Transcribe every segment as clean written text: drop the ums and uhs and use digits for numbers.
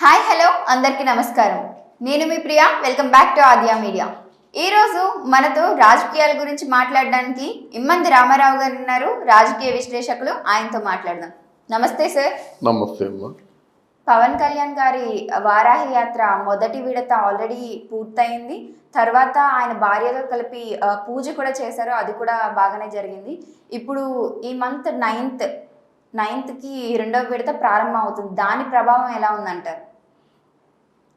Hi hello అందరికీ నమస్కారం. నేను మీ Priya. Welcome back to Aadya media. ఈరోజు మనతో రాజకీయాల గురించి మాట్లాడడానికి ఇమ్మంది రామారావు గారు ఉన్నారు, రాజకీయ విశ్లేషకులు. ఆయనతో మాట్లాడదాం. నమస్తే సార్. నమస్తే అమ్మా. పవన్ కళ్యాణ్ గారి వారాహి యాత్ర మొదటి విడత ఆల్రెడీ పూర్తయింది. తర్వాత ఆయన భార్యతో కలిపి పూజ కూడా చేశారు, అది కూడా బాగానే జరిగింది. ఇప్పుడు ఈ మంత్ 9th రెండవ విడత ప్రారంభం అవుతుంది. దాని ప్రభావం ఎలా ఉందంటారు?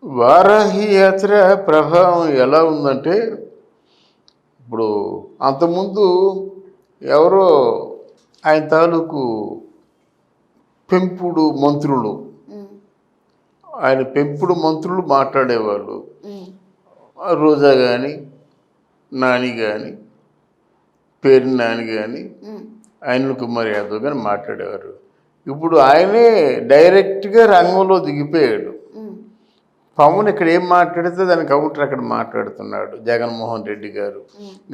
వారాహి యాత్ర ప్రభావం ఎలా ఉందంటే, ఇప్పుడు అంతకుముందు ఎవరో ఆయన తాలూకు పెంపుడు మంత్రులు మాట్లాడేవాళ్ళు. రోజా కానీ, నాని కానీ, పేరు నాని కానీ, అనిల్ కుమార్ యాదవ్ కానీ మాట్లాడేవారు. ఇప్పుడు ఆయనే డైరెక్ట్గా రంగంలో దిగిపోయాడు. పవన్ ఇక్కడ ఏం మాట్లాడితే దాని కౌంటర్ అక్కడ మాట్లాడుతున్నాడు జగన్మోహన్ రెడ్డి గారు.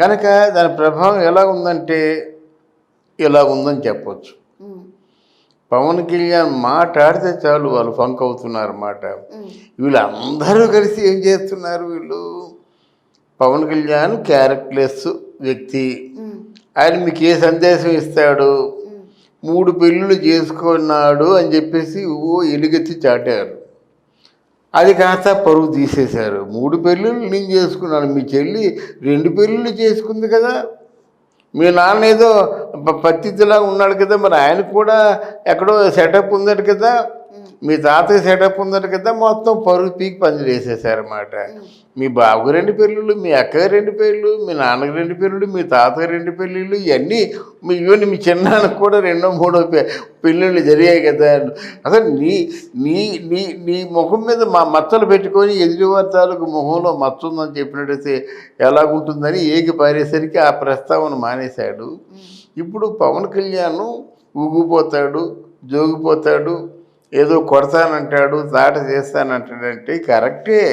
కనుక దాని ప్రభావం ఎలా ఉందంటే ఇలా ఉందని చెప్పొచ్చు. పవన్ కళ్యాణ్ మాట్లాడితే చాలు వాళ్ళు ఫంక్ అవుతున్నారు అన్నమాట. వీళ్ళందరూ కలిసి ఏం చేస్తున్నారు, వీళ్ళు పవన్ కళ్యాణ్ క్యారెక్టర్లెస్ వ్యక్తి, ఆయన మీకు ఏ సందేశం ఇస్తాడు, 3 పెళ్ళిళ్ళు చేసుకున్నాడు అని చెప్పేసి ఎలుగెత్తి చాటారు. అది కాస్త పరువు తీసేశారు. 3 పెళ్ళిళ్ళు నేను చేసుకున్నాను, మీ చెల్లి 2 పెళ్ళిళ్ళు చేసుకుంది కదా, మీ నాన్న ఏదో పత్తిలా ఉన్నాడు కదా, మరి ఆయన కూడా ఎక్కడో సెటప్ ఉందట కదా, మీ తాతయ్య సెటప్ ఉందట కదా, మొత్తం పరుగు పీకి పందిరి వేసేసారన్నమాట. మీ బాబుకి 2 పెళ్ళిళ్ళు, మీ అక్కకి 2 పెళ్ళిళ్ళు, మీ నాన్నకి 2 పెళ్ళిళ్ళు, మీ తాతకి 2 పెళ్ళిళ్ళు, ఇవన్నీ ఇవన్నీ మీ చిన్నాన్నకు కూడా 2వ 3వ పెళ్ళిళ్ళు జరిగాయి కదా. అసలు నీ నీ నీ నీ ముఖం మీద మచ్చలు పెట్టుకొని ఎదుటివారి తాలూకు మొహంలో మచ్చ ఉందని చెప్పినట్టయితే ఎలాగుంటుందని ఏగి పారేసరికి ఆ ప్రస్తావన మానేశాడు. ఇప్పుడు పవన్ కళ్యాణ్ ఊగిపోతాడు, జోగిపోతాడు, ఏదో కొడతానంటాడు, దాట చేస్తానంటాడంటే కరెక్టే.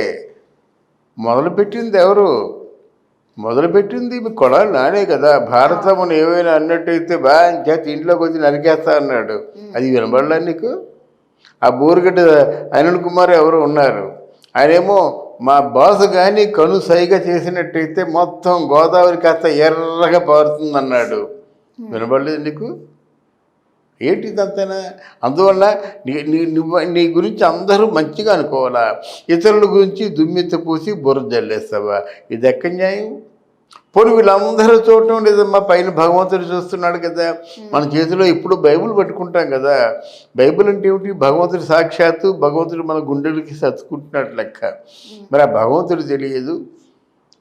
మొదలుపెట్టింది ఎవరు? మొదలుపెట్టింది మీ కొడాలి నానే కదా. భారతమును ఏమైనా అన్నట్టయితే చేత ఇంట్లోకి వచ్చి నరికేస్తా అన్నాడు. అది వినబడలా నీకు? ఆ బోరుగడ్డ అనిల్ కుమార్ ఎవరు ఉన్నారు, ఆయనేమో మా బాసు కానీ కను సైగా చేసినట్టయితే మొత్తం గోదావరి కాస్త ఎర్రగా పారుతుంది అన్నాడు. వినబడలేదు నీకు? ఏంటి ఇదంతేనా? అందువల్ల నీ గురించి అందరూ మంచిగా అనుకోవాలా, ఇతరుల గురించి దుమ్మెత్త పూసి బుర్ర జల్లేస్తావా? ఇది ఎక్కడ న్యాయం? పోనీ వీళ్ళందరూ చూడటం లేదమ్మా, పైన భగవంతుడు చూస్తున్నాడు కదా. మన చేతిలో ఇప్పుడు బైబిల్ పట్టుకుంటాం కదా. బైబిల్ అంటే ఏమిటి? భగవంతుడు సాక్షాత్తు భగవంతుడు మన గుండెలకి సత్తుకుంటున్నట్టు లెక్క. మరి ఆ భగవంతుడు తెలియదు.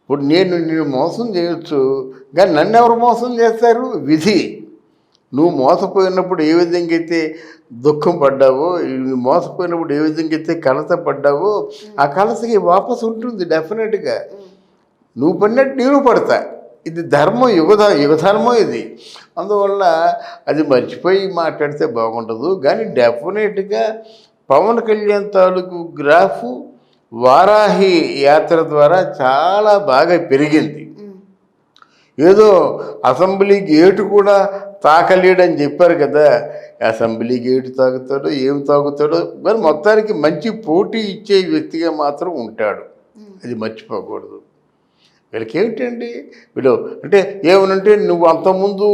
ఇప్పుడు నేను మోసం చేయొచ్చు, కానీ నన్ను ఎవరు మోసం చేస్తారు? విధి. నువ్వు మోసపోయినప్పుడు ఏ విధంగా అయితే దుఃఖం పడ్డావో, మోసపోయినప్పుడు ఏ విధంగా అయితే కలత పడ్డావో, ఆ కలతకి వాపసు ఉంటుంది డెఫినెట్గా. నువ్వు పడినట్టు నేను పడతా. ఇది ధర్మం, యుగధర్మం ఇది. అందువల్ల అది మర్చిపోయి మాట్లాడితే బాగుండదు. కానీ డెఫినెట్గా పవన్ కళ్యాణ్ తాలూకు గ్రాఫ్ వారాహి యాత్ర ద్వారా చాలా బాగా పెరిగింది. ఏదో అసెంబ్లీ గేటు కూడా తాకలేడని చెప్పారు కదా. అసెంబ్లీ గేటు తాగుతాడో ఏం తాగుతాడో, మరి మొత్తానికి మంచి పోటీ ఇచ్చే వ్యక్తిగా మాత్రం ఉంటాడు. అది మర్చిపోకూడదు. వీళ్ళకి ఏమిటండి, వీళ్ళు అంటే ఏమనంటే, నువ్వు అంతకుముందు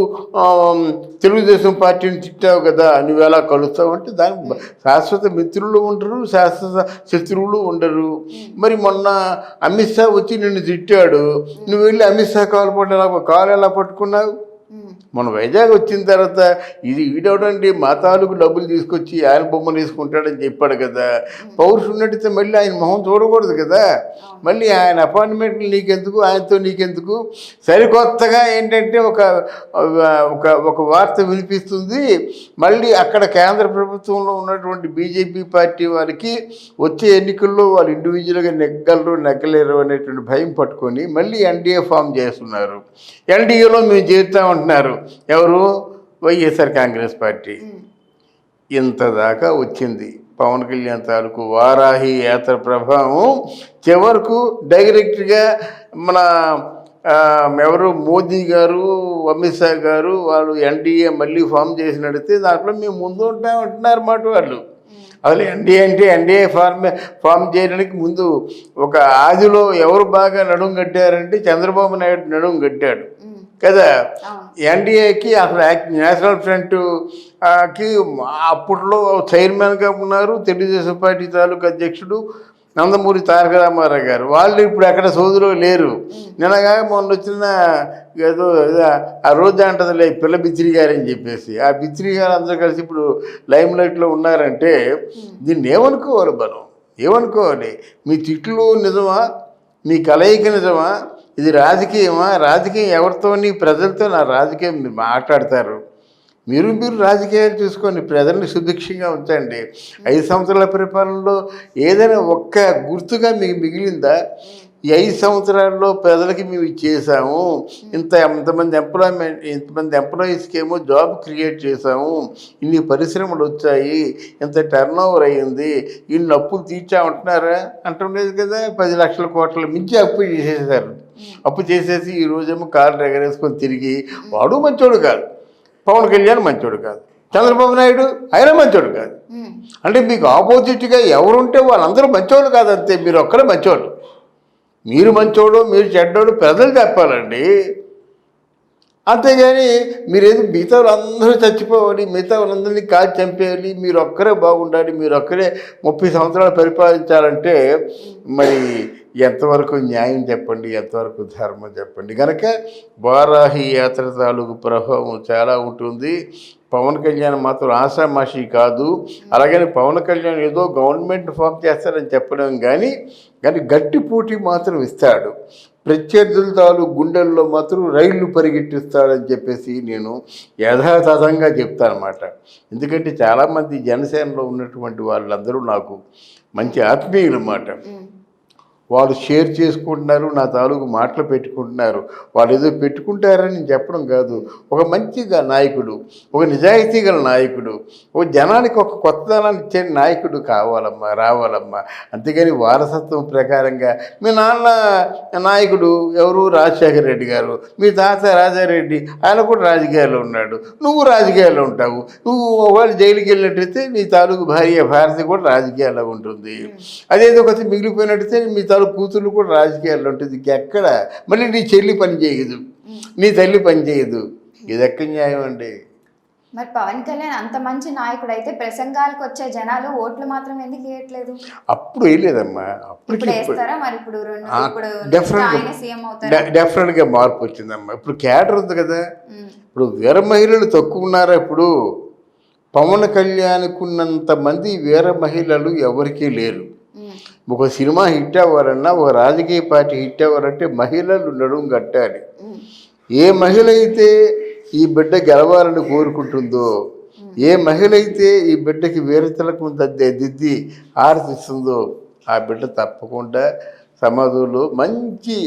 తెలుగుదేశం పార్టీని తిట్టావు కదా, నువ్వు ఎలా కలుస్తావు అంటే దానికి శాశ్వత మిత్రులు ఉండరు, శాశ్వత శత్రువులు ఉండరు. మరి మొన్న అమిత్ షా వచ్చి నిన్ను తిట్టాడు, నువ్వు వెళ్ళి అమిత్ షా కాలు ఎలా పట్టుకున్నావు? మన వైజాగ్ వచ్చిన తర్వాత ఇది ఈడవడండి మా తాలూకు డబ్బులు తీసుకొచ్చి ఆయన బొమ్మను వేసుకుంటాడని చెప్పాడు కదా. పౌరుషు ఉన్నట్టయితే మళ్ళీ ఆయన మొహం చూడకూడదు కదా. మళ్ళీ ఆయన అపాయింట్మెంట్లు నీకెందుకు, ఆయనతో నీకెందుకు? సరికొత్తగా ఏంటంటే ఒక వార్త వినిపిస్తుంది, మళ్ళీ అక్కడ కేంద్ర ప్రభుత్వంలో ఉన్నటువంటి బీజేపీ పార్టీ వారికి వచ్చే ఎన్నికల్లో వాళ్ళు ఇండివిజువల్గా నెగ్గలేరు అనేటువంటి భయం పట్టుకొని మళ్ళీ ఎన్డీఏ ఫామ్ చేస్తున్నారు. ఎన్డీఏలో మేము చేరుతామంటున్నారు. ఎవరు? వైఎస్ఆర్ కాంగ్రెస్ పార్టీ. ఇంతదాకా వచ్చింది పవన్ కళ్యాణ్ తాలూకు వారాహి యాత్ర ప్రభావం. చివరకు డైరెక్ట్గా మన ఎవరు మోదీ గారు, అమిత్ షా గారు వాళ్ళు ఎన్డీఏ మళ్ళీ ఫామ్ చేసినడితే దాంట్లో మేము ముందు ఉంటామంటున్నారు మాట వాళ్ళు. అసలు ఎన్డీఏ అంటే ఎన్డీఏ ఫామ్ చేయడానికి ముందు ఒక ఆదిలో ఎవరు బాగా నడుం కట్టారంటే చంద్రబాబు నాయుడు నడుం కట్టాడు కదా. ఎన్డీఏకి అసలు నేషనల్ ఫ్రంట్ కి అప్పట్లో చైర్మన్గా ఉన్నారు తెలుగుదేశం పార్టీ తాలూకు అధ్యక్షుడు నందమూరి తారక రామారావు గారు. వాళ్ళు ఇప్పుడు ఎక్కడ సోదరు లేరు. నిన్నగా మొన్న వచ్చిన ఏదో ఆ రోజు అంటదిలే పిల్ల బిత్రి గారు అని చెప్పేసి ఆ బిత్రి గారు అందరూ కలిసి ఇప్పుడు లైమ్ లైట్లో ఉన్నారంటే దీన్ని ఏమనుకోవాలి మనం? ఏమనుకోవాలి? మీ తిట్లు నిజమా? మీ కలయిక నిజమా? ఇది రాజకీయమా? రాజకీయం ఎవరితోని? ప్రజలతో నా రాజకీయం మీరు మాట్లాడతారు. మీరు రాజకీయాలు చూసుకొని ప్రజల్ని సుభిక్షంగా ఉంచండి. 5 సంవత్సరాల పరిపాలనలో ఏదైనా ఒక్క గుర్తుగా మీకు మిగిలిందా? ఈ 5 సంవత్సరాల్లో ప్రజలకి మేము ఇచ్చేసాము, ఇంతమంది ఎంప్లాయీస్కి ఏమో జాబ్ క్రియేట్ చేసాము, ఇన్ని పరిశ్రమలు వచ్చాయి, ఇంత టర్న్ ఓవర్ అయ్యింది, ఇన్ని అప్పులు తీర్చామంటున్నారా? అంటలేదు కదా. 10 లక్షల కోట్ల మించి అప్పు చేసేసారు. అప్పు చేసేసి ఈ రోజేమో కాళ్ళు ఎగరేసుకొని తిరిగి వాడు మంచోడు కాదు, పవన్ కళ్యాణ్ మంచోడు కాదు, చంద్రబాబు నాయుడు ఆయన మంచోడు కాదు. అంటే మీకు ఆపోజిట్గా ఎవరుంటే వాళ్ళందరూ మంచోళ్ళు కాదంతే, మీరు ఒక్కడే మంచోడు. మీరు మంచోడు మీరు చెడ్డోడు ప్రజలు చెప్పాలండి. అంతేగాని మీరేదో మిగతా వాళ్ళందరూ చచ్చిపోవాలి, మిగతా వాళ్ళందరినీ కాల్చి చంపేయాలి, మీరు ఒక్కరే బాగుండాలి, మీరు ఒక్కరే 30 సంవత్సరాలు పరిపాలించాలంటే మరి ఎంతవరకు న్యాయం చెప్పండి, ఎంతవరకు ధర్మం చెప్పండి. కనుక వారాహి యాత్ర తాలూకు ప్రభావం చాలా ఉంటుంది. పవన్ కళ్యాణ్ మాత్రం ఆషామాషి కాదు. అలాగని పవన్ కళ్యాణ్ ఏదో గవర్నమెంట్ ఫామ్ చేస్తారని చెప్పడం కానీ గట్టి పోటీ మాత్రం ఇస్తాడు. ప్రత్యర్థుల తాలూకు గుండెల్లో మాత్రం రైళ్లు పరిగెట్టిస్తాడని చెప్పేసి నేను యథాతథంగా చెప్తానమాట. ఎందుకంటే చాలామంది జనసేనలో ఉన్నటువంటి వాళ్ళందరూ నాకు మంచి ఆత్మీయులు అన్నమాట. వాళ్ళు షేర్ చేసుకుంటున్నారు, నా తాలూకు మాటలు పెట్టుకుంటున్నారు. వాళ్ళు ఏదో పెట్టుకుంటారని నేను చెప్పడం కాదు. ఒక మంచిగా నాయకుడు, ఒక నిజాయితీ గల నాయకుడు, ఒక జనానికి ఒక కొత్తదనాన్ని ఇచ్చే నాయకుడు రావాలమ్మా. అంతేగాని వారసత్వం ప్రకారంగా మీ నాన్న నాయకుడు ఎవరు? రాజశేఖర రెడ్డి గారు. మీ తాత రాజారెడ్డి, ఆయన కూడా రాజకీయాల్లో ఉన్నాడు, నువ్వు రాజకీయాల్లో ఉంటావు. నువ్వు ఒకవేళ జైలుకి వెళ్ళినట్టయితే నీ తాలూకు భార్య భారతి కూడా రాజకీయాల్లో ఉంటుంది. అదేదో కొద్ది మిగిలిపోయినట్టయితే మీ కూతురు కూడా రాజకీయాల్లో ఉంటుంది. ఎక్కడ మళ్ళీ నీ చెల్లి పని చేయదు, నీ తల్లి పని చేయదు. ఇది ఎక్కడ న్యాయం అండి? మరి పవన్ కళ్యాణ్ అంత మంచి నాయకుడు అయితే ప్రసంగాలకు వచ్చే జనాలు ఓట్లు మాత్రం ఎందుకు వేయట్లేదు? అప్పుడు వేయలేదమ్మా. డెఫినెట్గా మార్పు వచ్చిందమ్మా. ఇప్పుడు క్యాడర్ ఉంది కదా. ఇప్పుడు వీర మహిళలు తక్కువ ఉన్నారా? ఇప్పుడు పవన్ కళ్యాణ్కు ఉన్నంత మంది వీర మహిళలు ఎవరికీ లేరు. ఒక సినిమా హిట్ అవ్వాలన్నా, ఒక రాజకీయ పార్టీ హిట్ అవ్వాలంటే మహిళలు నడుం కట్టాలి. ఏ మహిళ అయితే ఈ బిడ్డ గెలవాలని కోరుకుంటుందో, ఏ మహిళ అయితే ఈ బిడ్డకి వీరతలకు దిద్ది ఆరతిస్తుందో ఆ బిడ్డ తప్పకుండా సమాజంలో మంచి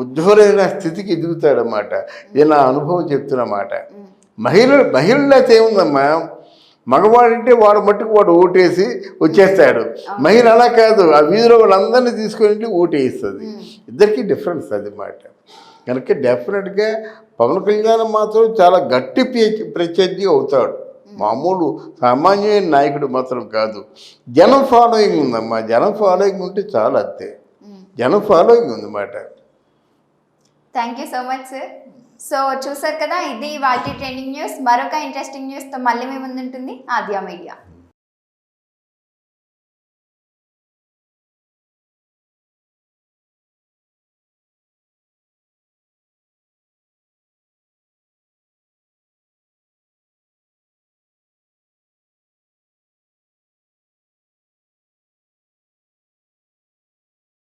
ఉజ్వలమైన స్థితికి ఎదుగుతాడన్నమాట. ఇది నా అనుభవం చెప్తున్నమాట. మహిళలైతే ఏముందమ్మా, మగవాడంటే వాడు మట్టుకు వాడు ఓటేసి వచ్చేస్తాడు. మహిళ అలా కాదు, ఆ వీధిలో వాళ్ళందరినీ తీసుకొని ఓటేస్తుంది. ఇద్దరికీ డిఫరెన్స్ అది మాట. కనుక డెఫినెట్గా పవన్ కళ్యాణ్ మాత్రం చాలా గట్టి ప్రత్యర్థి అవుతాడు. మామూలు సామాన్యమైన నాయకుడు మాత్రం కాదు. జనం ఫాలోయింగ్ ఉందమ్మా. జనం ఫాలోయింగ్ ఉంటే చాలా అంతే. జనం ఫాలోయింగ్ ఉందన్నమాట. Thank you so much sir. So చూసారు కదా, ఇది వాటి ట్రెండింగ్ న్యూస్. మరొక ఇంట్రెస్టింగ్ న్యూస్తో మళ్ళీ మీ ముందు ఉంటుంది ఆద్య మీడియా.